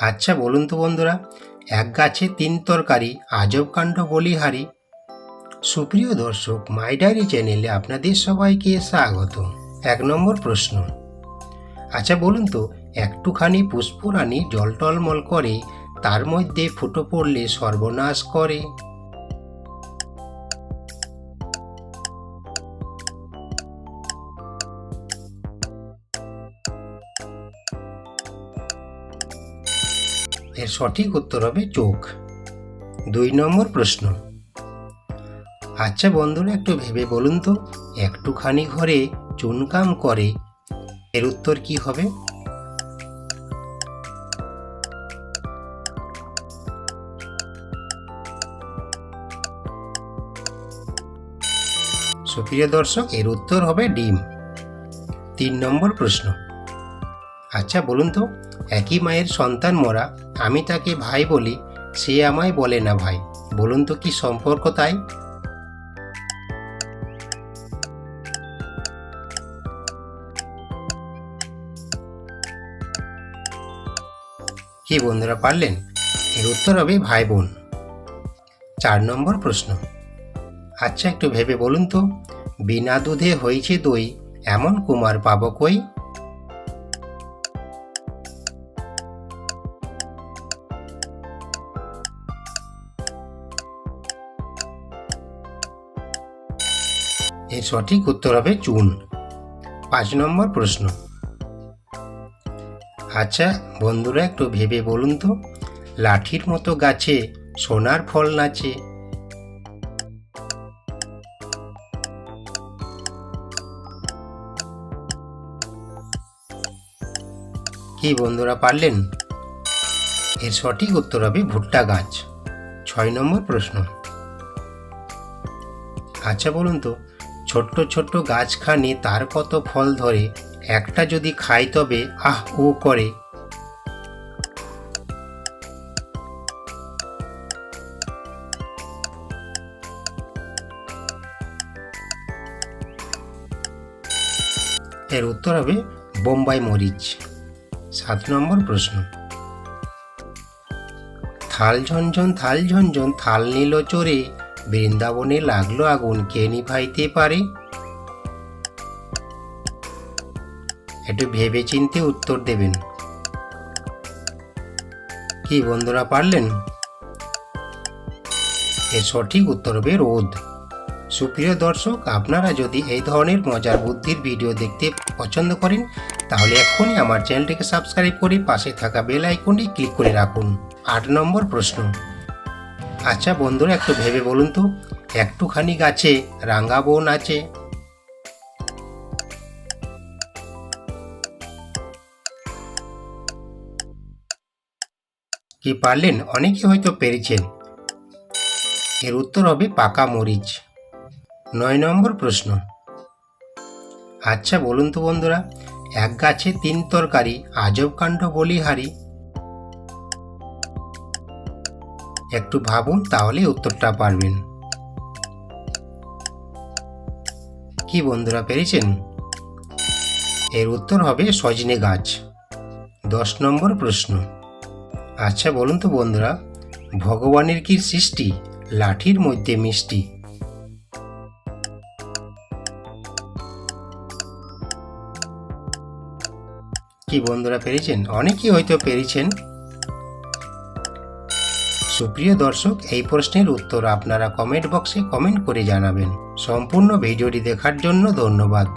আচ্ছা বলুন তো বন্ধুরা, এক গাছে তিন তরকারি, আজব কাণ্ড বলিহারি। সুপ্রিয় দর্শক, মাই ডায়েরি চ্যানেলে আপনাদের সবাইকে স্বাগত। 1 নম্বর প্রশ্ন। আচ্ছা বলুন তো, একটুখানি পুষ্পরানী জল টলমল করে, তার মধ্যে ফুটো পড়লে সর্বনাশ করে। এর সঠিক উত্তর হবে চোখ। 2 নম্বর প্রশ্ন। আচ্ছা বন্ধুরা, একটু ভেবে বলুন তো, একটুখানি ঘরে চুনকাম করে, এর উত্তর কি হবে? সুপ্রিয় দর্শক, এর উত্তর হবে ডিম। 3 নম্বর প্রশ্ন। আচ্ছা বলুন তো, একই মায়ের সন্তান মোরা, আমি তাকে ভাই বলি, সে আমায় বলে না ভাই। বলুন তো কি সম্পর্ক তাই? কি বন্ধুরা, পারলেন? এর উত্তর হবে ভাই বোন। 4 নম্বর প্রশ্ন। আচ্ছা একটু ভেবে বলুন তো, বিনা দুধে হয়েছে দই, এমন কুমার পাবো কই? এর সঠিক উত্তর হবে চুন। 5 নম্বর প্রশ্ন। আচ্ছা বন্ধুরা, একটু ভেবে বলুন তো, লাঠির মতো গাছে সোনার ফল নাচে। কি বন্ধুরা, পারলেন? এর সঠিক উত্তর হবে ভুট্টা গাছ। 6 নম্বর প্রশ্ন। আচ্ছা বলুন তো, ছোট্ট ছোট্ট গাছখানি তার কত ফল ধরে, একটা যদি খাই তবে আহ ও করে। এর উত্তর হবে বোম্বাই মরিচ। 7 নম্বর প্রশ্ন। থাল ঝনঝন থাল নিল চোরে, বৃন্দাবনে লাগলো আগুন, কে নিভাইতে পারে? একটু ভেবে চিন্তে উত্তর দেবেন। কি বন্ধুরা, পারলেন? এর সঠিক উত্তর হবে রোদ। সুপ্রিয় দর্শক, আপনারা যদি এই ধরনের মজার বুদ্ধির ভিডিও দেখতে পছন্দ করেন, তাহলে এক্ষুনি আমার চ্যানেলটিকে সাবস্ক্রাইব করে পাশে থাকা বেল আইকনটি ক্লিক করে রাখুন। 8 নম্বর প্রশ্ন। আচ্ছা বন্ধুরা, একটু ভেবে বলুন তো, একটুখানি গাছে রাঙা বউ নাচে। কি পারলেন? অনেকে হয়তো পেরেছেন। এর উত্তর হবে পাকা মরিচ। 9 নম্বর প্রশ্ন। আচ্ছা বলুন তো বন্ধুরা, এক গাছে তিন তরকারি, আজব কাণ্ড বলিহারি। একটু ভাবুন, তাহলে উত্তরটা পারবেন। কি বন্ধুরা, পেরেছেন? এর উত্তর হবে সজনে গাছ। 10 নম্বর প্রশ্ন। আচ্ছা বলুন তো বন্ধুরা, ভগবানের কি সৃষ্টি, লাঠির মধ্যে মিষ্টি। কি বন্ধুরা, পেরেছেন? অনেকেই হয়তো পেরেছেন। সুপ্রিয় দর্শক, এই প্রশ্নের উত্তর আপনারা কমেন্ট বক্সে কমেন্ট করে জানাবেন। সম্পূর্ণ ভিডিওটি দেখার জন্য ধন্যবাদ।